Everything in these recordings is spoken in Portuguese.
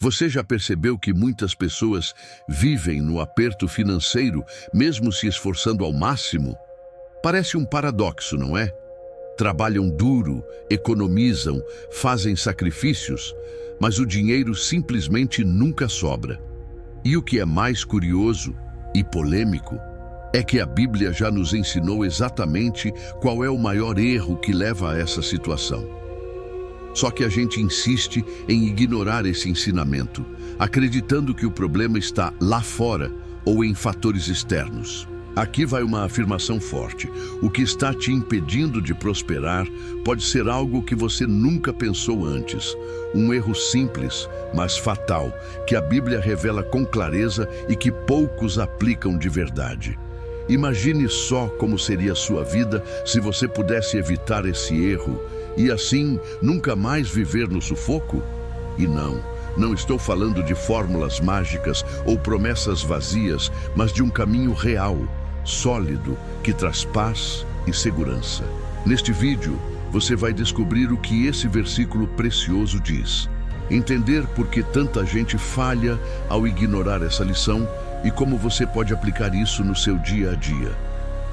Você já percebeu que muitas pessoas vivem no aperto financeiro, mesmo se esforçando ao máximo? Parece um paradoxo, não é? Trabalham duro, economizam, fazem sacrifícios, mas o dinheiro simplesmente nunca sobra. E o que é mais curioso e polêmico é que a Bíblia já nos ensinou exatamente qual é o maior erro que leva a essa situação. Só que a gente insiste em ignorar esse ensinamento, acreditando que o problema está lá fora ou em fatores externos. Aqui vai uma afirmação forte. O que está te impedindo de prosperar pode ser algo que você nunca pensou antes. Um erro simples, mas fatal, que a Bíblia revela com clareza e que poucos aplicam de verdade. Imagine só como seria a sua vida se você pudesse evitar esse erro e assim nunca mais viver no sufoco? E não estou falando de fórmulas mágicas ou promessas vazias, mas de um caminho real, sólido, que traz paz e segurança. Neste vídeo, você vai descobrir o que esse versículo precioso diz, entender por que tanta gente falha ao ignorar essa lição e como você pode aplicar isso no seu dia a dia.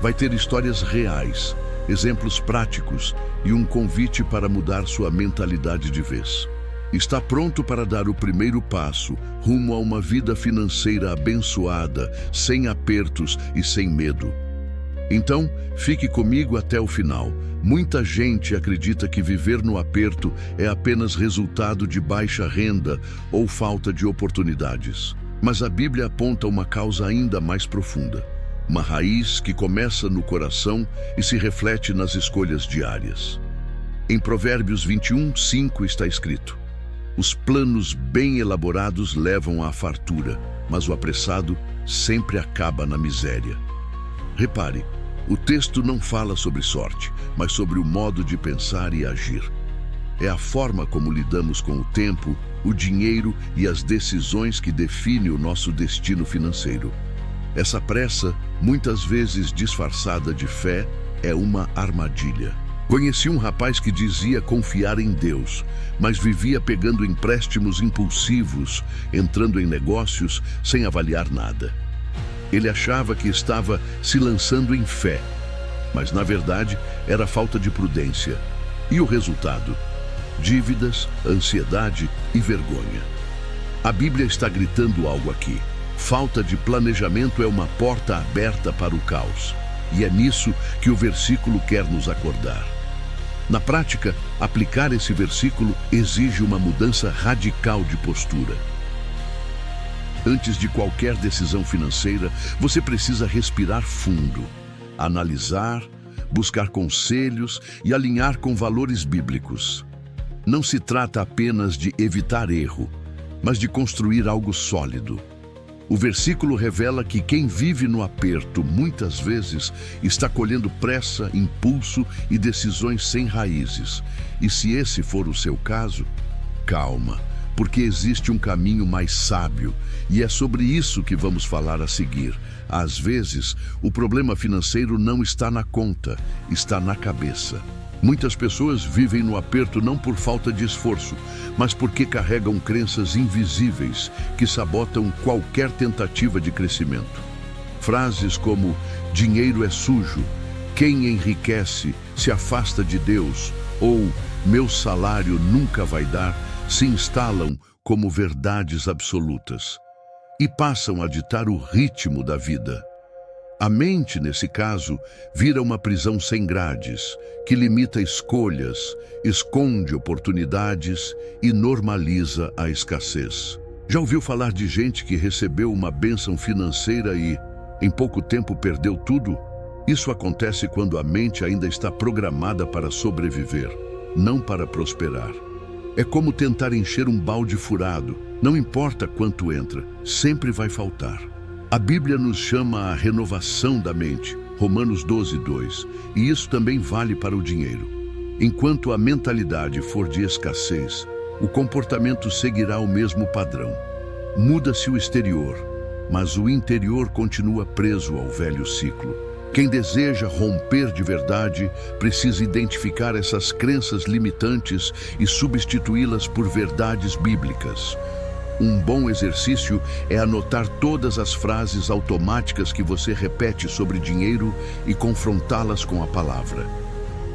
Vai ter histórias reais, exemplos práticos e um convite para mudar sua mentalidade de vez. Está pronto para dar o primeiro passo rumo a uma vida financeira abençoada, sem apertos e sem medo? Então, fique comigo até o final. Muita gente acredita que viver no aperto é apenas resultado de baixa renda ou falta de oportunidades. Mas a Bíblia aponta uma causa ainda mais profunda. Uma raiz que começa no coração e se reflete nas escolhas diárias. Em Provérbios 21:5 está escrito: os planos bem elaborados levam à fartura, mas o apressado sempre acaba na miséria. Repare, o texto não fala sobre sorte, mas sobre o modo de pensar e agir. É a forma como lidamos com o tempo, o dinheiro e as decisões que definem o nosso destino financeiro. Essa pressa, muitas vezes disfarçada de fé, é uma armadilha. Conheci um rapaz que dizia confiar em Deus, mas vivia pegando empréstimos impulsivos, entrando em negócios sem avaliar nada. Ele achava que estava se lançando em fé, mas na verdade era falta de prudência. E o resultado? Dívidas, ansiedade e vergonha. A Bíblia está gritando algo aqui. Falta de planejamento é uma porta aberta para o caos. E é nisso que o versículo quer nos acordar. Na prática, aplicar esse versículo exige uma mudança radical de postura. Antes de qualquer decisão financeira, você precisa respirar fundo, analisar, buscar conselhos e alinhar com valores bíblicos. Não se trata apenas de evitar erro, mas de construir algo sólido. O versículo revela que quem vive no aperto, muitas vezes, está colhendo pressa, impulso e decisões sem raízes. E se esse for o seu caso, calma, porque existe um caminho mais sábio, e é sobre isso que vamos falar a seguir. Às vezes, o problema financeiro não está na conta, está na cabeça. Muitas pessoas vivem no aperto não por falta de esforço, mas porque carregam crenças invisíveis que sabotam qualquer tentativa de crescimento. Frases como dinheiro é sujo, quem enriquece se afasta de Deus ou meu salário nunca vai dar se instalam como verdades absolutas e passam a ditar o ritmo da vida. A mente, nesse caso, vira uma prisão sem grades, que limita escolhas, esconde oportunidades e normaliza a escassez. Já ouviu falar de gente que recebeu uma bênção financeira e, em pouco tempo, perdeu tudo? Isso acontece quando a mente ainda está programada para sobreviver, não para prosperar. É como tentar encher um balde furado. Não importa quanto entra, sempre vai faltar. A Bíblia nos chama à renovação da mente, Romanos 12:2, e isso também vale para o dinheiro. Enquanto a mentalidade for de escassez, o comportamento seguirá o mesmo padrão. Muda-se o exterior, mas o interior continua preso ao velho ciclo. Quem deseja romper de verdade precisa identificar essas crenças limitantes e substituí-las por verdades bíblicas. Um bom exercício é anotar todas as frases automáticas que você repete sobre dinheiro e confrontá-las com a palavra.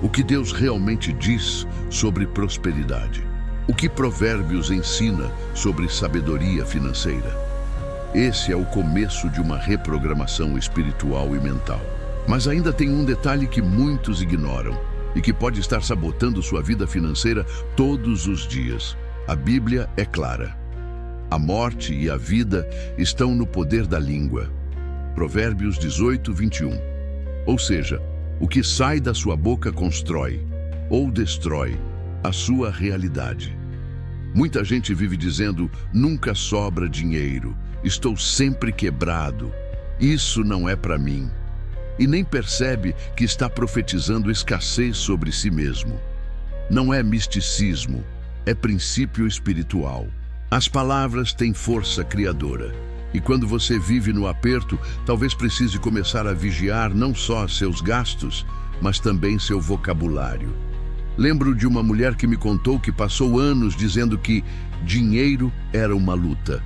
O que Deus realmente diz sobre prosperidade? O que Provérbios ensina sobre sabedoria financeira? Esse é o começo de uma reprogramação espiritual e mental. Mas ainda tem um detalhe que muitos ignoram e que pode estar sabotando sua vida financeira todos os dias. A Bíblia é clara. A morte e a vida estão no poder da língua. Provérbios 18, 21. Ou seja, o que sai da sua boca constrói ou destrói a sua realidade. Muita gente vive dizendo: nunca sobra dinheiro, estou sempre quebrado, isso não é para mim. E nem percebe que está profetizando escassez sobre si mesmo. Não é misticismo, é princípio espiritual. As palavras têm força criadora. E quando você vive no aperto, talvez precise começar a vigiar não só seus gastos, mas também seu vocabulário. Lembro de uma mulher que me contou que passou anos dizendo que dinheiro era uma luta.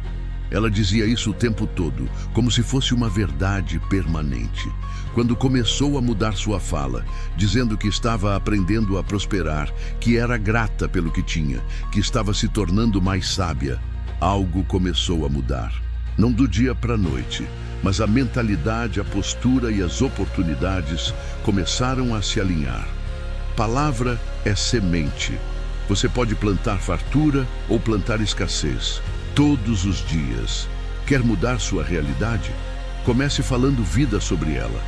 Ela dizia isso o tempo todo, como se fosse uma verdade permanente. Quando começou a mudar sua fala, dizendo que estava aprendendo a prosperar, que era grata pelo que tinha, que estava se tornando mais sábia, algo começou a mudar. Não do dia para a noite, mas a mentalidade, a postura e as oportunidades começaram a se alinhar. Palavra é semente. Você pode plantar fartura ou plantar escassez. Todos os dias. Quer mudar sua realidade? Comece falando vida sobre ela.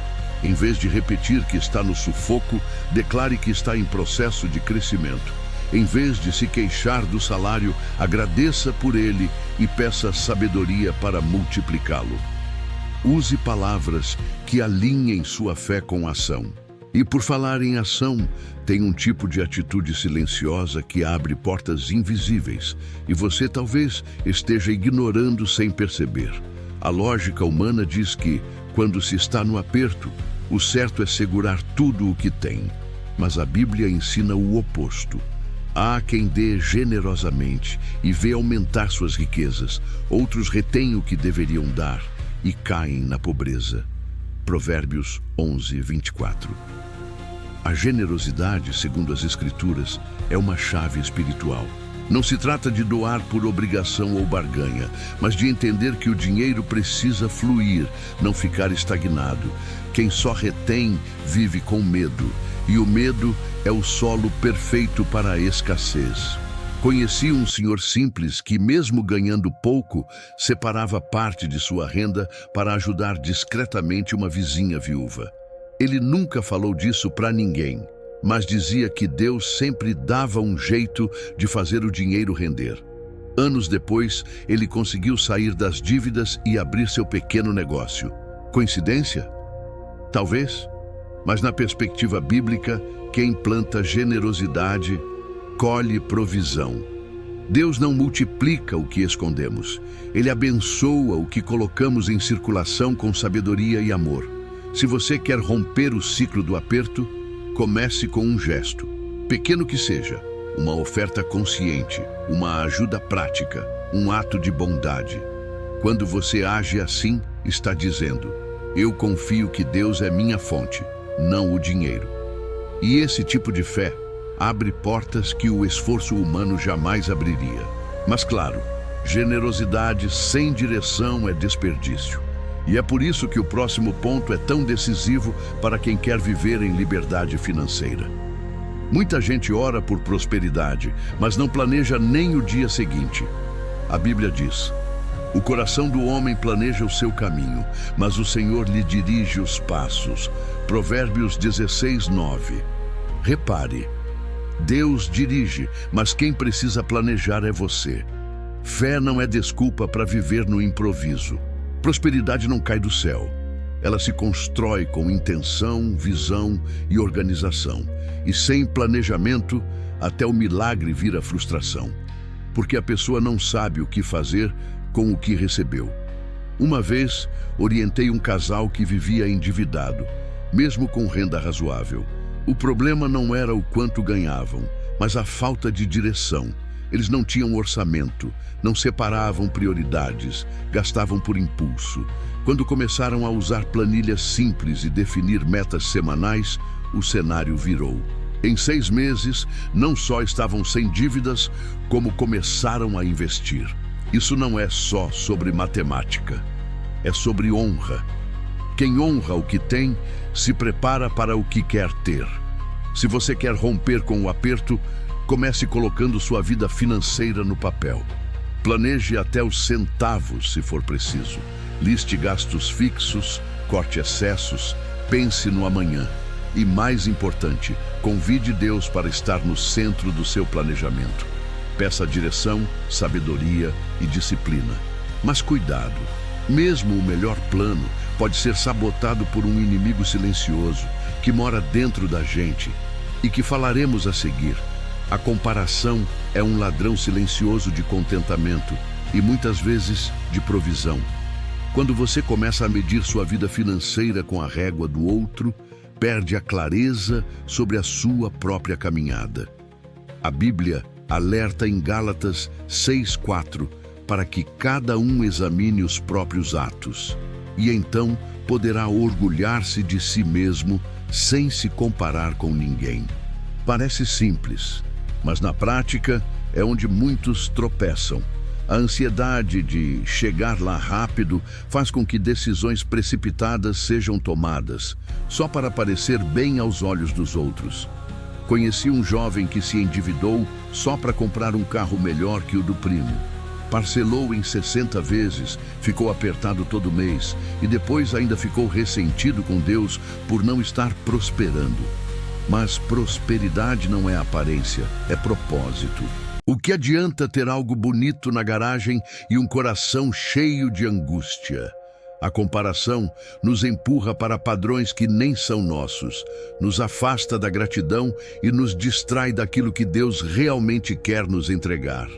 Em vez de repetir que está no sufoco, declare que está em processo de crescimento. Em vez de se queixar do salário, agradeça por ele e peça sabedoria para multiplicá-lo. Use palavras que alinhem sua fé com ação. E por falar em ação, tem um tipo de atitude silenciosa que abre portas invisíveis e você talvez esteja ignorando sem perceber. A lógica humana diz que, quando se está no aperto, o certo é segurar tudo o que tem. Mas a Bíblia ensina o oposto. Há quem dê generosamente e vê aumentar suas riquezas. Outros retêm o que deveriam dar e caem na pobreza. Provérbios 11, 24. A generosidade, segundo as Escrituras, é uma chave espiritual. Não se trata de doar por obrigação ou barganha, mas de entender que o dinheiro precisa fluir, não ficar estagnado. Quem só retém vive com medo, e o medo é o solo perfeito para a escassez. Conheci um senhor simples que, mesmo ganhando pouco, separava parte de sua renda para ajudar discretamente uma vizinha viúva. Ele nunca falou disso para ninguém, mas dizia que Deus sempre dava um jeito de fazer o dinheiro render. Anos depois, ele conseguiu sair das dívidas e abrir seu pequeno negócio. Coincidência? Talvez. Mas na perspectiva bíblica, quem planta generosidade, colhe provisão. Deus não multiplica o que escondemos. Ele abençoa o que colocamos em circulação com sabedoria e amor. Se você quer romper o ciclo do aperto, comece com um gesto, pequeno que seja, uma oferta consciente, uma ajuda prática, um ato de bondade. Quando você age assim, está dizendo: eu confio que Deus é minha fonte, não o dinheiro. E esse tipo de fé abre portas que o esforço humano jamais abriria. Mas claro, generosidade sem direção é desperdício. E é por isso que o próximo ponto é tão decisivo para quem quer viver em liberdade financeira. Muita gente ora por prosperidade, mas não planeja nem o dia seguinte. A Bíblia diz: o coração do homem planeja o seu caminho, mas o Senhor lhe dirige os passos. Provérbios 16, 9. Repare, Deus dirige, mas quem precisa planejar é você. Fé não é desculpa para viver no improviso. Prosperidade não cai do céu. Ela se constrói com intenção, visão e organização. E sem planejamento, até o milagre vira frustração. Porque a pessoa não sabe o que fazer com o que recebeu. Uma vez, orientei um casal que vivia endividado, mesmo com renda razoável. O problema não era o quanto ganhavam, mas a falta de direção. Eles não tinham orçamento, não separavam prioridades, gastavam por impulso. Quando começaram a usar planilhas simples e definir metas semanais, o cenário virou. Em 6 meses, não só estavam sem dívidas, como começaram a investir. Isso não é só sobre matemática, é sobre honra. Quem honra o que tem, se prepara para o que quer ter. Se você quer romper com o aperto, comece colocando sua vida financeira no papel. Planeje até os centavos, se for preciso. Liste gastos fixos, corte excessos, pense no amanhã. E mais importante, convide Deus para estar no centro do seu planejamento. Peça direção, sabedoria e disciplina. Mas cuidado, mesmo o melhor plano pode ser sabotado por um inimigo silencioso que mora dentro da gente e que falaremos a seguir. A comparação é um ladrão silencioso de contentamento e muitas vezes de provisão. Quando você começa a medir sua vida financeira com a régua do outro, perde a clareza sobre a sua própria caminhada. A Bíblia alerta em Gálatas 6:4 para que cada um examine os próprios atos, e então poderá orgulhar-se de si mesmo sem se comparar com ninguém. Parece simples, mas na prática é onde muitos tropeçam. A ansiedade de chegar lá rápido faz com que decisões precipitadas sejam tomadas, só para parecer bem aos olhos dos outros. Conheci um jovem que se endividou só para comprar um carro melhor que o do primo. Parcelou em 60 vezes, ficou apertado todo mês e depois ainda ficou ressentido com Deus por não estar prosperando. Mas prosperidade não é aparência, é propósito. O que adianta ter algo bonito na garagem e um coração cheio de angústia? A comparação nos empurra para padrões que nem são nossos, nos afasta da gratidão e nos distrai daquilo que Deus realmente quer nos entregar.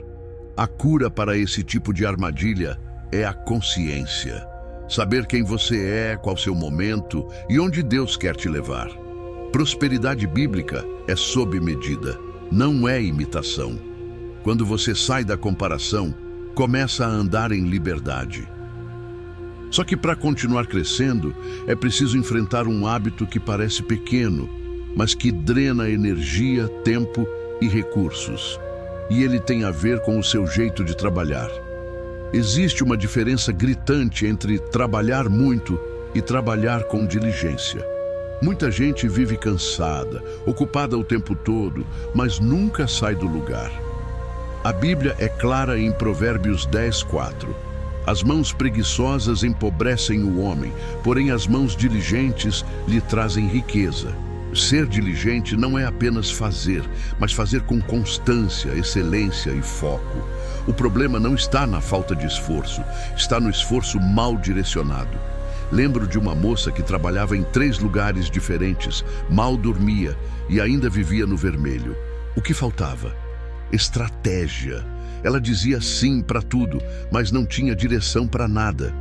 A cura para esse tipo de armadilha é a consciência. Saber quem você é, qual seu momento e onde Deus quer te levar. Prosperidade bíblica é sob medida, não é imitação. Quando você sai da comparação, começa a andar em liberdade. Só que para continuar crescendo, é preciso enfrentar um hábito que parece pequeno, mas que drena energia, tempo e recursos. E ele tem a ver com o seu jeito de trabalhar. Existe uma diferença gritante entre trabalhar muito e trabalhar com diligência. Muita gente vive cansada, ocupada o tempo todo, mas nunca sai do lugar. A Bíblia é clara em Provérbios 10:4. As mãos preguiçosas empobrecem o homem, porém as mãos diligentes lhe trazem riqueza. Ser diligente não é apenas fazer, mas fazer com constância, excelência e foco. O problema não está na falta de esforço, está no esforço mal direcionado. Lembro de uma moça que trabalhava em 3 lugares diferentes, mal dormia e ainda vivia no vermelho. O que faltava? Estratégia. Ela dizia sim para tudo, mas não tinha direção para nada.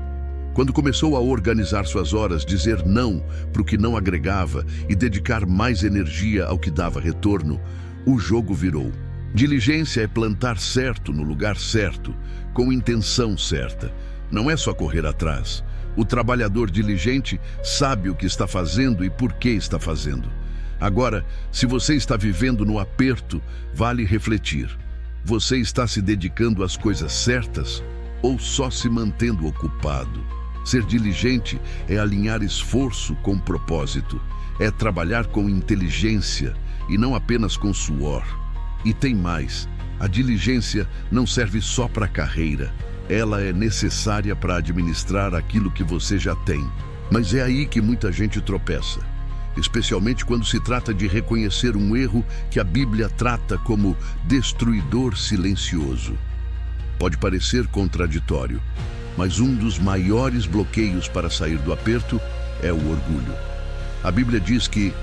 Quando começou a organizar suas horas, dizer não para o que não agregava e dedicar mais energia ao que dava retorno, o jogo virou. Diligência é plantar certo no lugar certo, com intenção certa. Não é só correr atrás. O trabalhador diligente sabe o que está fazendo e por que está fazendo. Agora, se você está vivendo no aperto, vale refletir. Você está se dedicando às coisas certas ou só se mantendo ocupado? Ser diligente é alinhar esforço com propósito, é trabalhar com inteligência e não apenas com suor. E tem mais, a diligência não serve só para a carreira, ela é necessária para administrar aquilo que você já tem. Mas é aí que muita gente tropeça, especialmente quando se trata de reconhecer um erro que a Bíblia trata como destruidor silencioso. Pode parecer contraditório, mas um dos maiores bloqueios para sair do aperto é o orgulho. A Bíblia diz que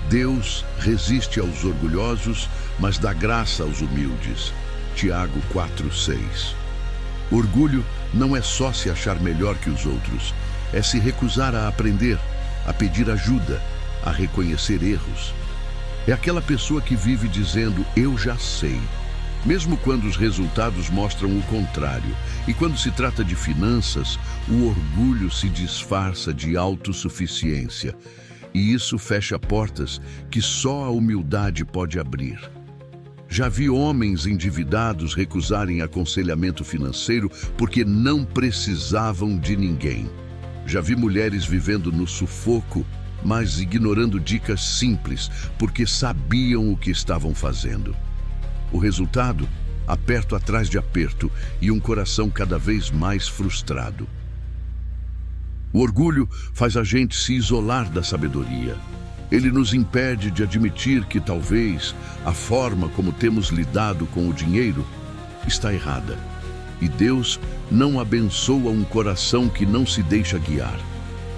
Deus resiste aos orgulhosos, mas dá graça aos humildes. Tiago 4:6. Orgulho não é só se achar melhor que os outros, é se recusar a aprender, a pedir ajuda, a reconhecer erros. É aquela pessoa que vive dizendo, eu já sei. mesmo quando os resultados mostram o contrário. E quando se trata de finanças, o orgulho se disfarça de autossuficiência. E isso fecha portas que só a humildade pode abrir. Já vi homens endividados recusarem aconselhamento financeiro porque não precisavam de ninguém. Já vi mulheres vivendo no sufoco, mas ignorando dicas simples porque sabiam o que estavam fazendo. O resultado? Aperto atrás de aperto e um coração cada vez mais frustrado. O orgulho faz a gente se isolar da sabedoria. Ele nos impede de admitir que talvez a forma como temos lidado com o dinheiro está errada. E Deus não abençoa um coração que não se deixa guiar.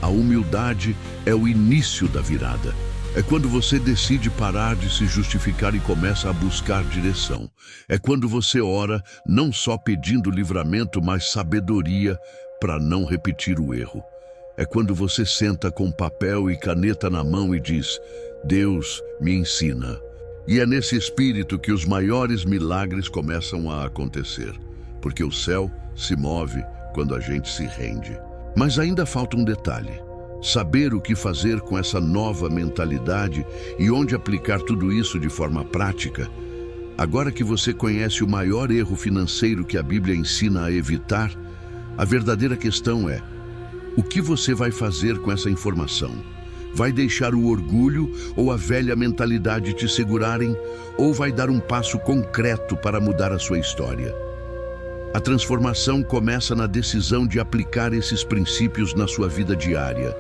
A humildade é o início da virada. É quando você decide parar de se justificar e começa a buscar direção. É quando você ora não só pedindo livramento, mas sabedoria para não repetir o erro. É quando você senta com papel e caneta na mão e diz: Deus me ensina. E é nesse espírito que os maiores milagres começam a acontecer, porque o céu se move quando a gente se rende. Mas ainda falta um detalhe: saber o que fazer com essa nova mentalidade e onde aplicar tudo isso de forma prática. Agora que você conhece o maior erro financeiro que a Bíblia ensina a evitar, a verdadeira questão é: o que você vai fazer com essa informação? Vai deixar o orgulho ou a velha mentalidade te segurarem, ou vai dar um passo concreto para mudar a sua história? A transformação começa na decisão de aplicar esses princípios na sua vida diária,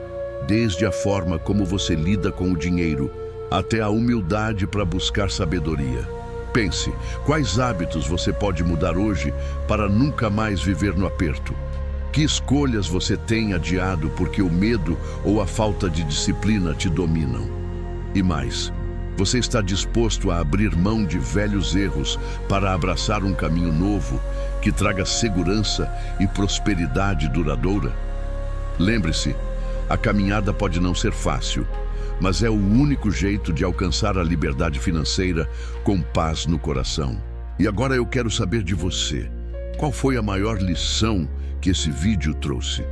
desde a forma como você lida com o dinheiro, até a humildade para buscar sabedoria. Pense, quais hábitos você pode mudar hoje para nunca mais viver no aperto? Que escolhas você tem adiado porque o medo ou a falta de disciplina te dominam? E mais, você está disposto a abrir mão de velhos erros para abraçar um caminho novo que traga segurança e prosperidade duradoura? Lembre-se, a caminhada pode não ser fácil, mas é o único jeito de alcançar a liberdade financeira com paz no coração. E agora eu quero saber de você. Qual foi a maior lição que esse vídeo trouxe?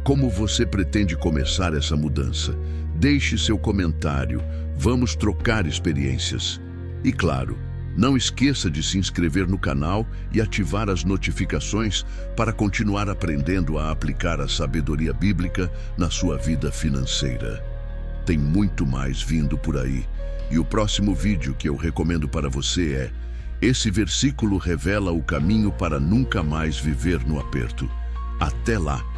Como você pretende começar essa mudança? Deixe seu comentário, vamos trocar experiências. E claro, não esqueça de se inscrever no canal e ativar as notificações para continuar aprendendo a aplicar a sabedoria bíblica na sua vida financeira. Tem muito mais vindo por aí. E o próximo vídeo que eu recomendo para você é: esse versículo revela o caminho para nunca mais viver no aperto. Até lá!